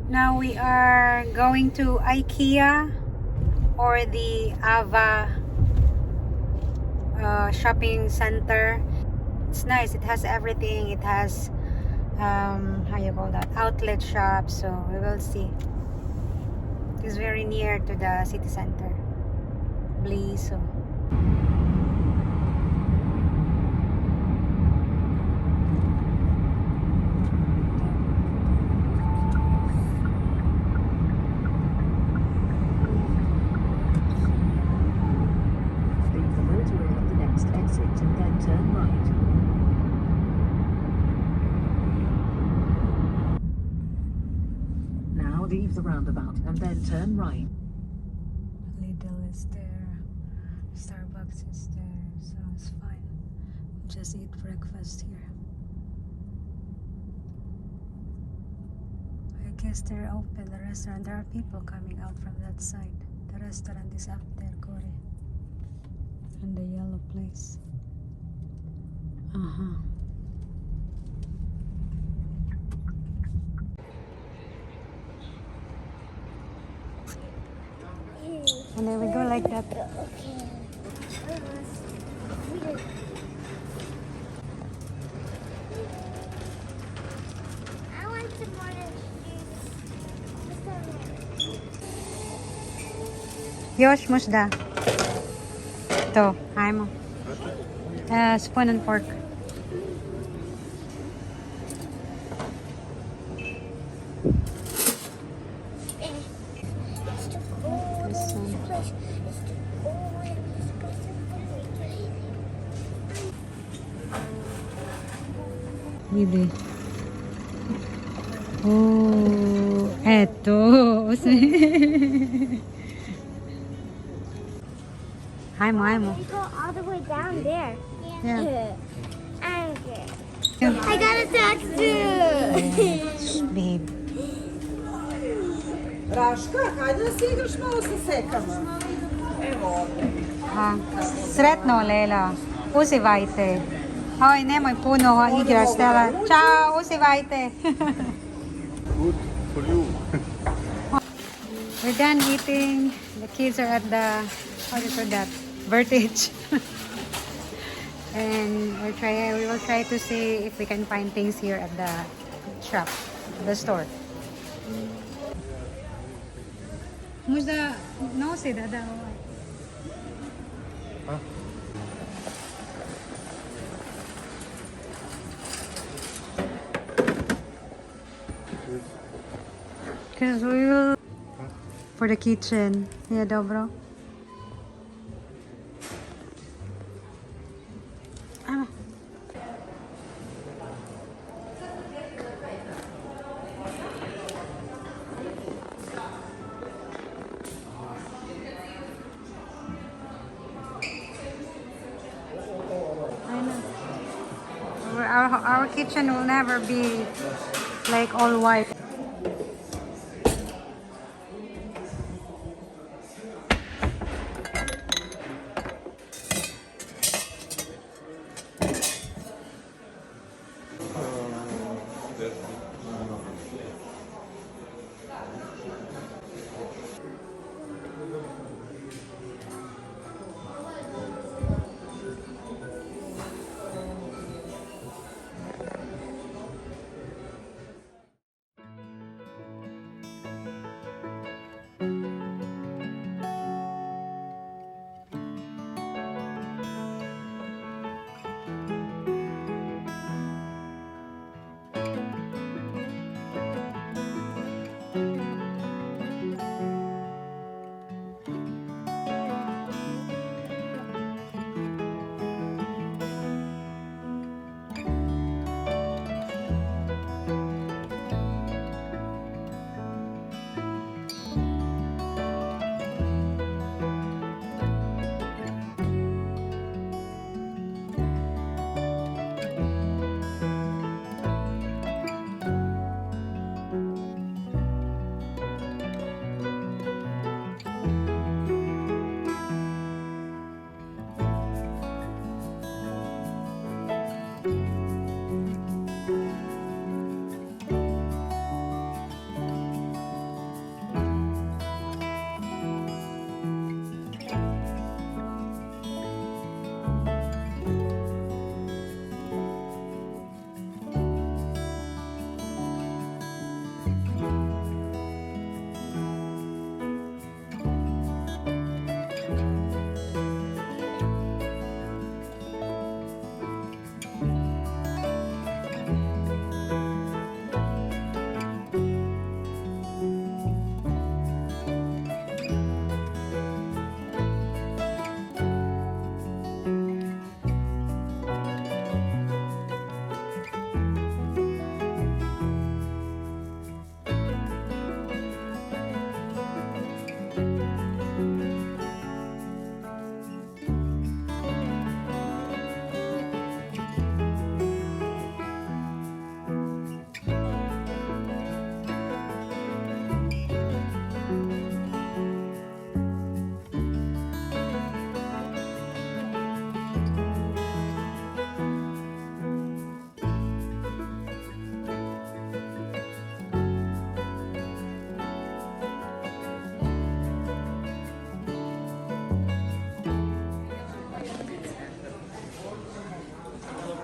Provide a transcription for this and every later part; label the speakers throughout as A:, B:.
A: Now we are going to Ikea or the Ava shopping center. It's nice. It has everything. It has how you call that, outlet shop. So we will see. It's very near to the city center. Bliso.
B: Leave the roundabout and then turn right.
A: Lidl is there, Starbucks is there, so it's fine. Just eat breakfast here. I guess they're open, the restaurant. There are people coming out from that side. The restaurant is up there, Corey. And the yellow place. And there we go like that.
C: I want some more juice.
A: Yosh, mushda. To, ay mo. Spoon and fork.
C: It's too cold. This place is too cold.
A: Bibi. Oh, eto. Hi mo, hi mo.
C: We go all the way down there.
A: Yeah.
C: Okay. I got a tattoo.
A: Babe.
D: Raška, hajde da se igraš malo sa sekama. Evo ovdje.
A: Sretno, Lela. Uživajte. Oj, nemoj puno igraš, Stella. Ćao, uživajte.
E: Good for you.
A: We're done eating. The kids are at the, how do you call that? Vertige. And we will try to see if we can find things here at the shop, the store. Možda nosi da. Because we will for the kitchen. Yeah, dobro. Our kitchen will never be like all white.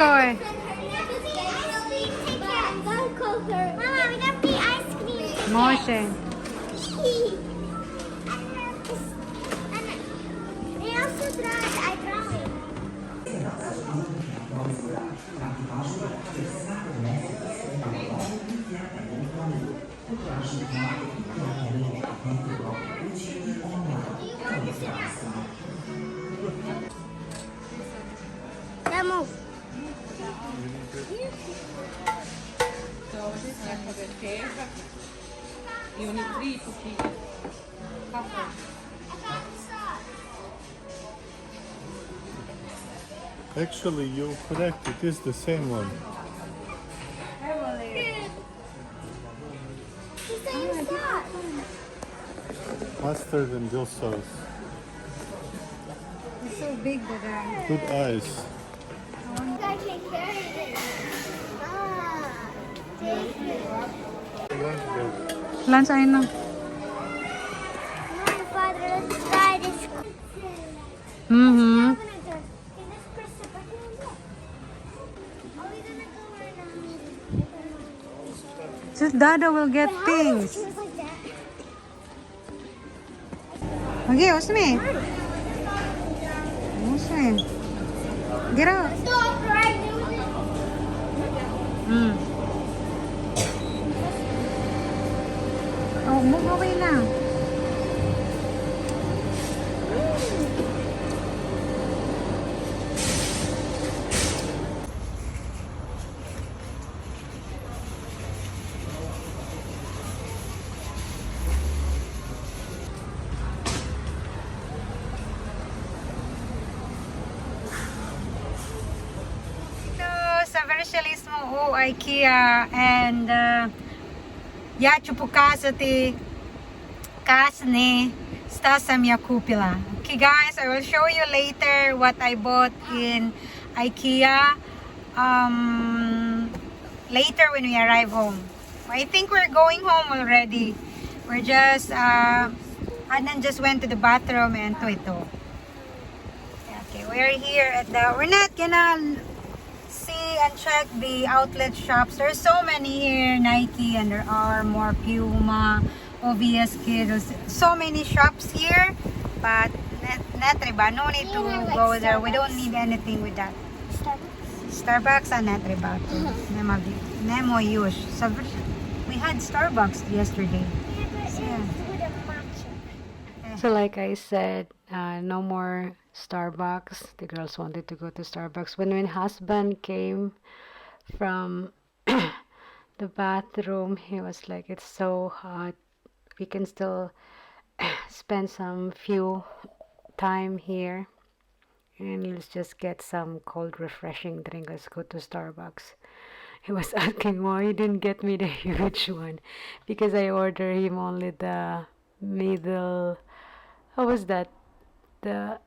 A: Toy.
C: Mama, we have the ice cream.
A: Moje.
C: I also draw it. Demo.
E: Actually, you're correct. It is the same one.
C: The same sauce.
E: Mustard and dill sauce.
A: It's so big, the guy.
E: Good eyes.
C: I can carry it. Ah, take it.
A: Lunch, I know.
C: Come on, Father, let's try this.
A: Mm-hmm. Just Dada will get things. Okay, Usme. Usme. Get out.
C: Stop right
A: Mm. Oh, move away now. Sa Versailles mo Ikea and я ću pokazati kasne šta sam ja kupila. Okay guys, I will show you later what I bought in Ikea later when we arrive home. I think we're going home already. We're just Adnan just went to the bathroom and to ito. Okay, we're here at the, we're not gonna see and check the outlet shops. There's so many here, Nike, Under Armour, Puma, OVS Kids. So many shops here, but netreba. No need to go there. We don't need anything with that. Starbucks and netreba. Nemo use. We had Starbucks yesterday. Yeah. So like I said, no more Starbucks. The girls wanted to go to Starbucks. When my husband came from the bathroom, he was like, it's so hot. We can still spend some few time here and let's just get some cold refreshing drink. Let's go to Starbucks. He was asking why he didn't get me the huge one, because I ordered him only the middle, how was that, the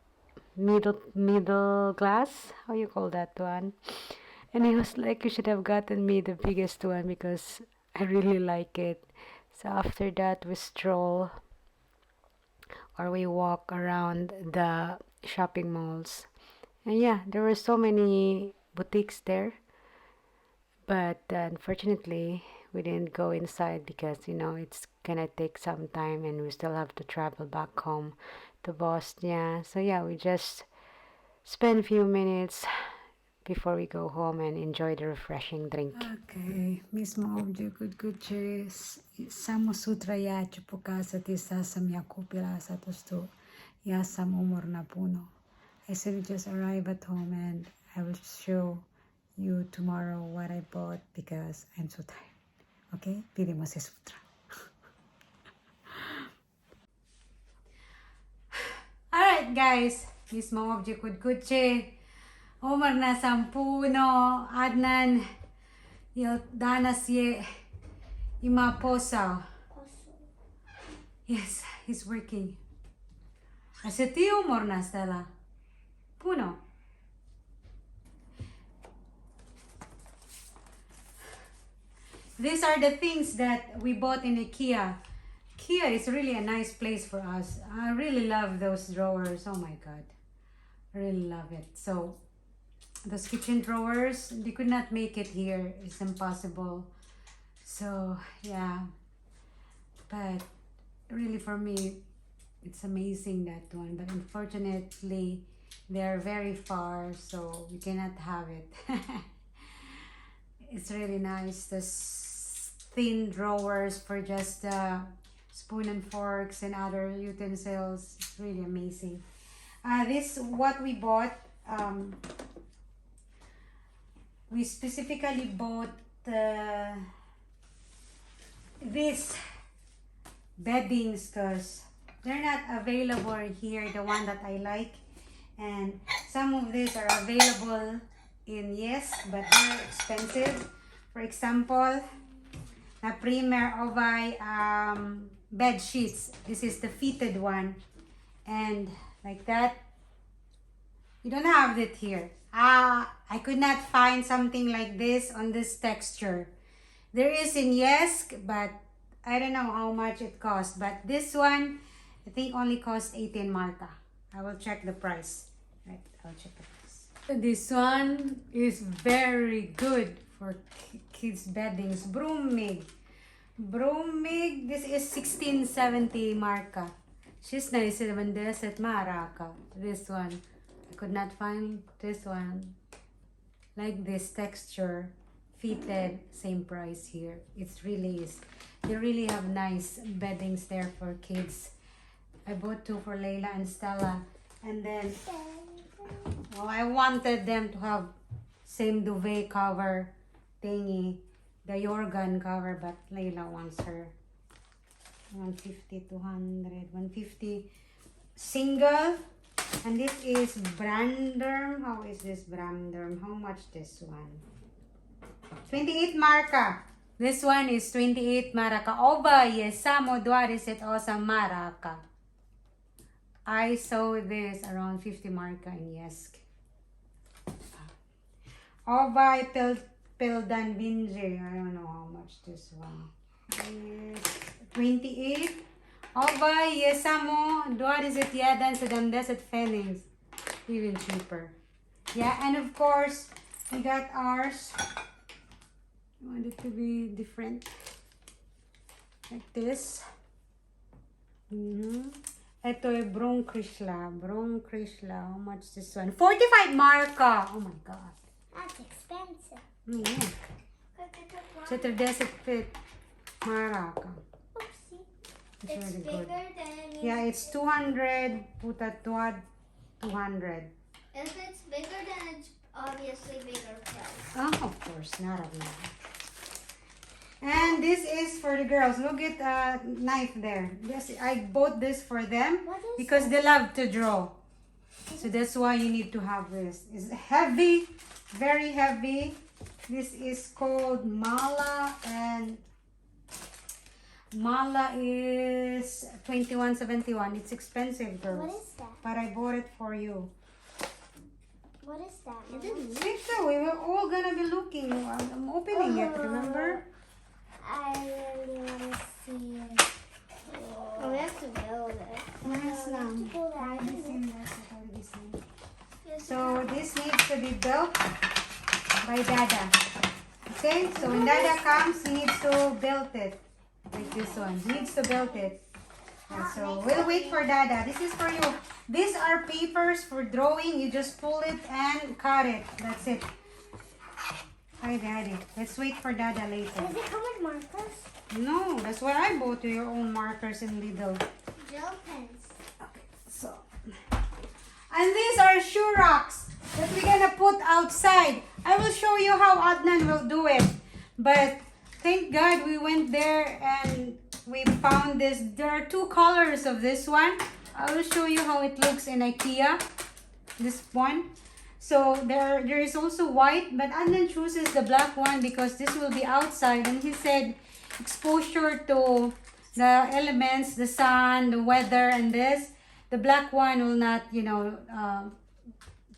A: middle glass, how you call that one? And he was like, you should have gotten me the biggest one because I really like it. So after that we stroll or we walk around the shopping malls, and yeah, there were so many boutiques there, but unfortunately we didn't go inside because it's gonna take some time and we still have to travel back home to Bosnia. So yeah, we just spend a few minutes before we go home and enjoy the refreshing drink. Okay, Miss Moje, good cheers. Samo sutra ja ću pokazati šta sam ja kupila zato što ja sam umorna puno. I said we just arrive at home and I will show you tomorrow what I bought because I'm so tired. Okay, vidimo se sutra. Alright guys, Miss Moje kod kuće, umorna sam puno. Adnan danas ima posao. Yes, he's working. A se ti umorna, Stella? Puno. These are the things that we bought in Ikea. Ikea is really a nice place for us. I really love those drawers. Oh my god. I really love it. So those kitchen drawers. They could not make it here. It's impossible. So yeah, but really for me, it's amazing, that one. But unfortunately, they're very far, so we cannot have it. It's really nice. This thin drawers for just spoon and forks and other utensils. It's really amazing. This what we bought. We specifically bought this beddings because they're not available here, the one that I like, and some of these are available in Yes, but they're expensive. For example, the Premier Ovi bed sheets. This is the fitted one, and like that. You don't have it here. I could not find something like this on this texture. There is in Yes, but I don't know how much it costs. But this one, I think only cost 18 marka. I will check the price. Right, I'll check the price. This one is very good for kids beddings. Broomig. Broomig, this is 1670 marka. She's nice naman this at Maraka. This one. I could not find this one. Like this texture. Fitted, same price here. It's really is. They really have nice beddings there for kids. I bought two for Layla and Stella. And then, well, I wanted them to have same duvet cover thingy. The Yorgan cover, but Layla wants her 150, 200, 150 single. And this is Branderm. How is this Branderm? How much this one? 28 marka. This one is 28 maraka. Oba, yes, samo duariset osa maraka. I saw this around 50 marka in Yesk. Oba Pildan Binje. I don't know how much this one is. 28. Oba, yes, samo duariset yadan sa damdeset fennings. Even cheaper. Yeah, and of course, we got ours. I want it to be different. Like this. Ito ay Brong Krishla. Brong Krishla. How much this one? 45 marka. Oh my god.
C: That's expensive.
A: Yeah. So deset fit maraka.
C: Oopsie.
A: It's
C: It's
A: really
C: bigger
A: good.
C: than...
A: Yeah, it's 200. Puta 200.
C: If it's bigger, then it's obviously bigger price.
A: Oh, of course, not a lot. And this is for the girls. Look at knife there. Yes, I bought this for them
C: What is
A: because they love to draw. So that's why you need to have this. It's heavy, very heavy. This is called Mala, and Mala is 21.71. It's expensive, girls.
C: What is that?
A: But I bought it for you.
C: What is that? Mama?
A: Wait, so we were all gonna be looking. I'm opening it. Remember?
C: I really want to see it. Oh, we have to build it.
A: Yes, ma'am.
C: Build
A: Already
C: it.
A: seen that, I've already seen.
C: Yes,
A: So this needs to be built by Dada. Okay, so when Dada comes, he needs to build it. Like this one. He needs to build it. And so we'll wait for Dada. This is for you. These are papers for drawing. You just pull it and cut it. That's it. Hi, Daddy. Let's wait for Dada later.
C: Does it come with markers?
A: No, that's why I bought your own markers in Lidl.
C: Gel pens.
A: Okay, so. And these are shoe rocks that we're gonna put outside. I will show you how Adnan will do it. But thank God we went there and we found this. There are two colors of this one. I will show you how it looks in Ikea. This one. So there is also white, but Adnan chooses the black one because this will be outside. And he said exposure to the elements, the sun, the weather, and this. The black one will not,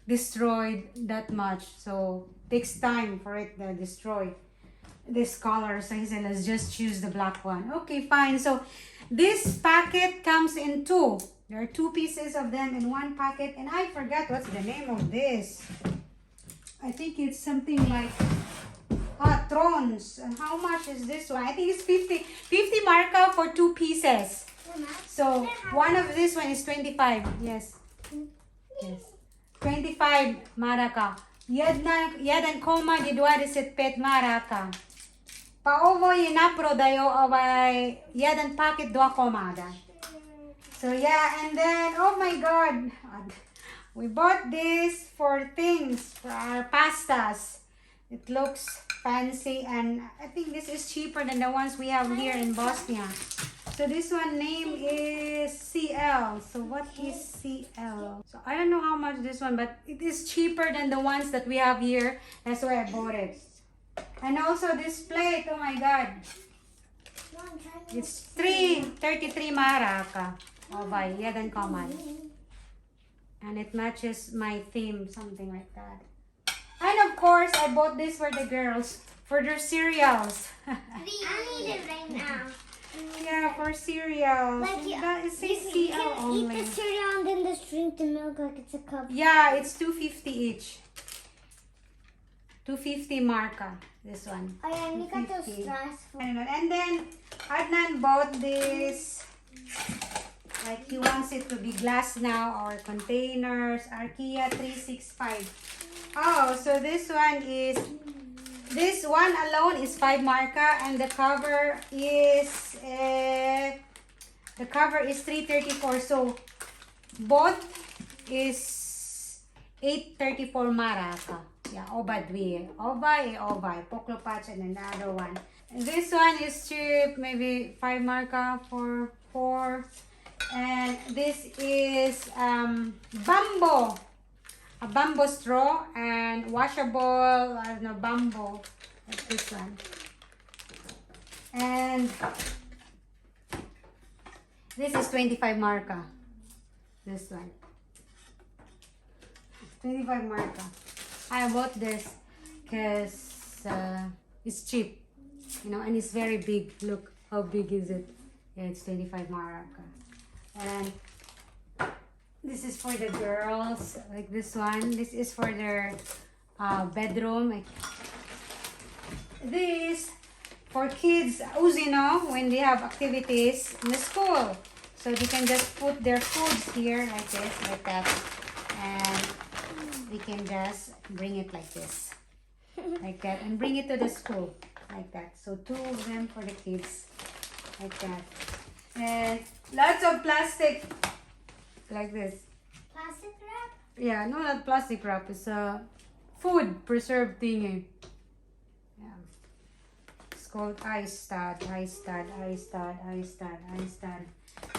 A: destroy that much. So it takes time for it to destroy this color. So he said, let's just choose the black one. Okay, fine. So this packet comes in two. There are two pieces of them in one packet. And I forgot what's the name of this. I think it's something like Trons. And how much is this one? I think it's 50 marka for 2 pieces. So one of this one is 25. Yes. Yes. 25 maraka. Jedan koma gidwa deset pet maraka. Pa ovo je naprodajo ovaj jedan paket 2 komada. So yeah, and then oh my god, we bought this for things for our pastas. It looks fancy, and I think this is cheaper than the ones we have here in Bosnia. So this one name is CL. So what is CL? So I don't know how much this one, but it is cheaper than the ones that we have here. That's why I bought it. And also this plate, oh my god. It's 33 maraka. Oh by jeden komad. And it matches my theme, something like that. And of course, I bought this for the girls, for their cereals.
C: I need it right now.
A: Yeah, for cereals.
C: Like
A: It says
C: you
A: CL
C: can
A: only.
C: eat the cereal and then just drink the milk like it's a cup.
A: Yeah, it's 250 each. 250 marka, this one.
C: Oh yeah, and you got those
A: 250.
C: stressful.
A: I don't know. And then Adnan bought this. Like he wants it to be glass now, or containers. Ikea 365. Oh, so this one alone is 5 marka, and the cover is 334. So both is 834 maraka. Yeah, oba dwie. Oba, poklopach, and another one. And this one is cheap, maybe 5 marka for 4. And this is bamboo. A bamboo straw and washable, I don't know, bamboo. Like this one. And this is 25 marka. This one. 25 marka. I bought this because it's cheap, you know, and it's very big. Look how big is it. Yeah, it's 25 marka. And this is for the girls, like this one. This is for their bedroom. Like this for kids, uzino, when they have activities in the school. So they can just put their foods here like this, like that. And they can just bring it like this, like that, and bring it to the school like that. So 2 of them for the kids, like that. And lots of plastic, like this.
C: Plastic wrap?
A: Yeah, no, not plastic wrap. It's a food preserved thingy. Yeah. It's called iStad.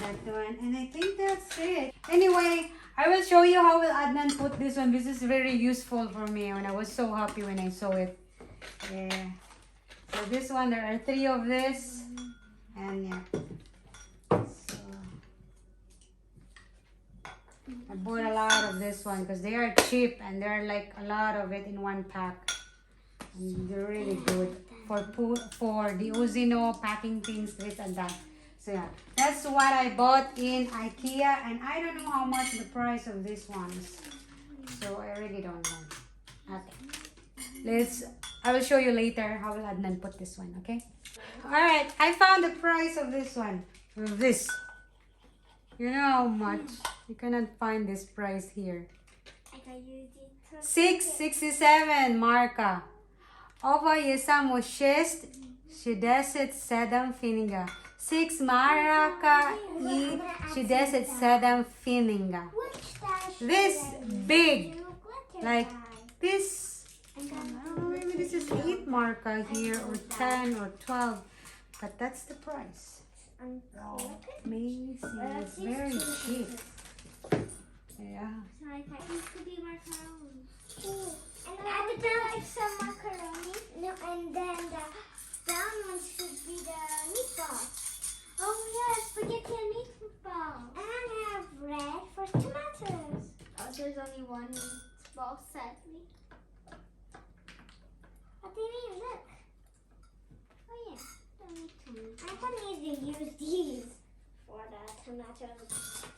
A: That one. And I think that's it. Anyway, I will show you how will Adnan put this one. This is very useful for me, and I was so happy when I saw it. Yeah. So this one, there are 3 of this. And yeah. So I bought a lot of this one because they are cheap, and there are like a lot of it in one pack. And they're really good for the Uzino packing things, this and that. So yeah, that's what I bought in Ikea, and I don't know how much the price of these ones. So I really don't know. Okay. I will show you later how will Adnan put this one, okay? Alright, I found the price of this one. Of this. You know how much? You cannot find this price here.
C: I can use it.
A: 667 marka. Ovo je samo 667 fininga. 6 maraka I 67 fininga. This big, like this, I don't know, maybe this is 8 marka here, or 10 or 12, but that's the price. Oh, amazing. It's very cheap. Yeah.
C: So I thought these could be macaroni. And I would like some macaroni. No, and then the brown ones should be the meatballs. Oh yeah, spaghetti and meatballs. And I have red for tomatoes. Oh, there's only one meatball, sadly. But they need, look. Oh yeah, don't need tomatoes. I thought I need to use these for the tomatoes.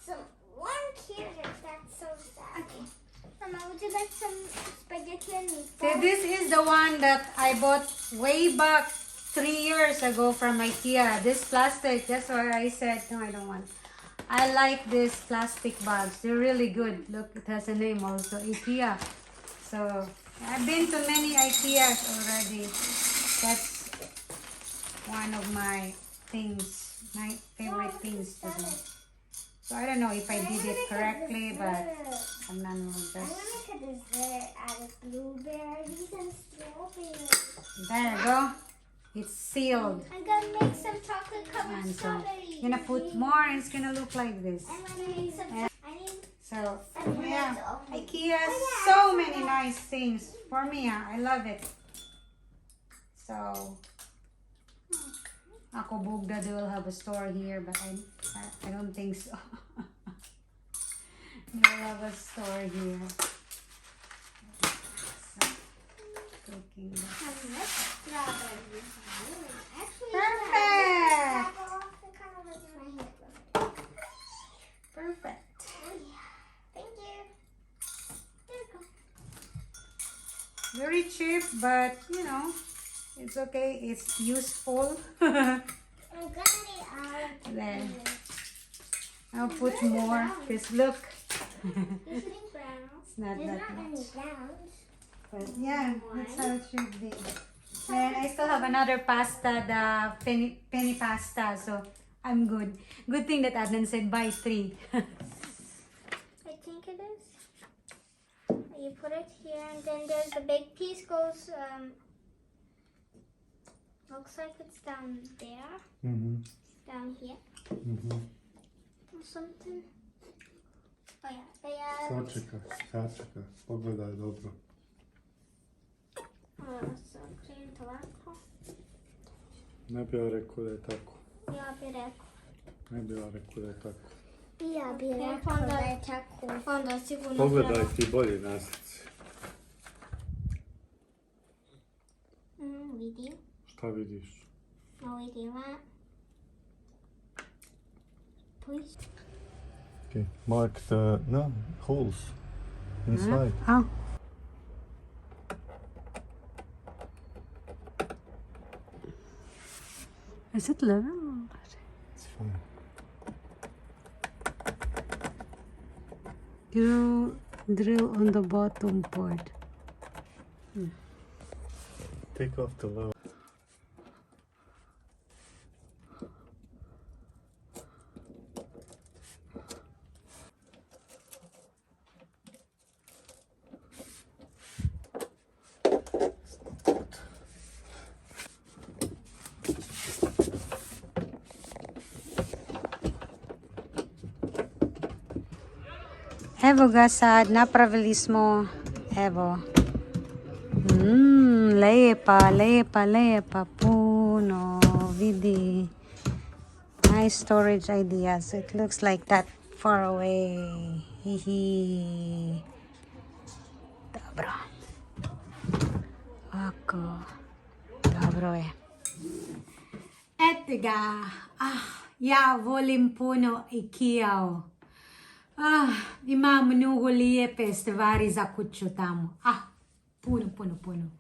C: So 1 carrot, that's so sad. Okay. Mama, would you like some spaghetti and meatballs?
A: This is the one that I bought way back 3 years ago from Ikea. This plastic, that's why I said, no, I don't want. I like these plastic bags. They're really good. Look, it has a name also, Ikea. So, I've been to many Ikeas already. That's one of my things, my favorite things to do. So, I don't know if I did it correctly, but I'm not just...
C: I'm gonna make a dessert out of blueberries and strawberries.
A: There you go. It's sealed.
C: I'm gonna make some chocolate covered
A: And so,
C: strawberries.
A: I'm gonna put more and it's gonna look like this.
C: I'm gonna make some. I need.
A: So,
C: some
A: yeah,
C: bread.
A: IKEA has so many nice things. For me, I love it. So, ako Bugda, they will have a store here, but I don't think so. They will have a store here. So, cooking that.
C: Strawberries. Actually,
A: Perfect! Perfect.
C: Thank you. There you go.
A: Very cheap, but you know, it's okay. It's useful.
C: I'm gonna need out.
A: There. I'll put more. Because look,
C: It's getting brown.
A: it's not
C: There's
A: that
C: not
A: much.
C: many browns.
A: But yeah, that's how it should be. And I still have another pasta, the penny pasta. So I'm good. Good thing that Adnan said buy 3.
C: I think it is. You put it here, and then there's the big piece goes. Looks like it's down there. Down here. Or something. Oh yeah.
E: Sačekaj, pogledaj dobro.
C: So clean to ovako.
E: Ne bi ja rekao da je tako.
C: Ja bi rekao.
E: Ne bi ja rekao da je tako.
C: Ja bi rekao da je tako. Onda sigurno
E: Pogledaj ti bolje naslici.
C: Vidim.
E: Šta vidiš?
C: Vidimo. Please.
E: Okay. Mark the holes inside.
A: Oh. Is it level?
E: It's fine.
A: Drill on the bottom part.
E: Take off the low.
A: Evo ga sad, napravili smo, evo, lepa, puno, vidi, nice storage ideas, it looks like that far away, hihi, dobro, ovako, dobro je. Eto ga, ja volim puno Ikea. Ima mnogo lijepe stvari za kuću tamo. Puno.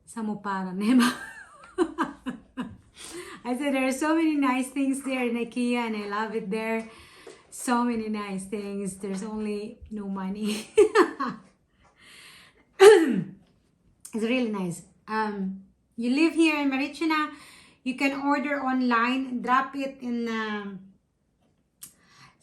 A: Samo para nema. I said there are so many nice things there in Ikea and I love it there. So many nice things. There's only no money. It's really nice. You live here in Marichina, you can order online, drop it in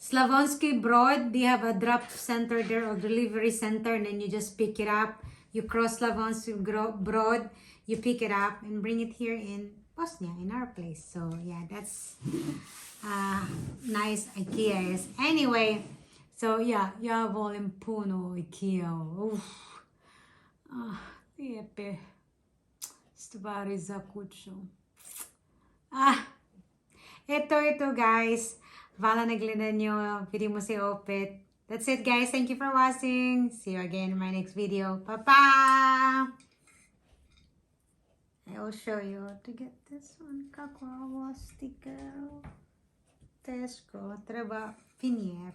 A: Slavonsky Broad. They have a drop center there or delivery center, and then you just pick it up. You cross Slavonsky Broad, you pick it up and bring it here in Bosnia, in our place. So yeah, that's nice Ikea is. Anyway, so yeah, ja volim puno Ikea. Lijepe stvari za kuću. Eto guys. Hvala na gledanju. Vidimo se opet. That's it guys. Thank you for watching. See you again in my next video. Bye-bye. I will show you how to get this one. Kako ovo sticker. Teško. Treba finije.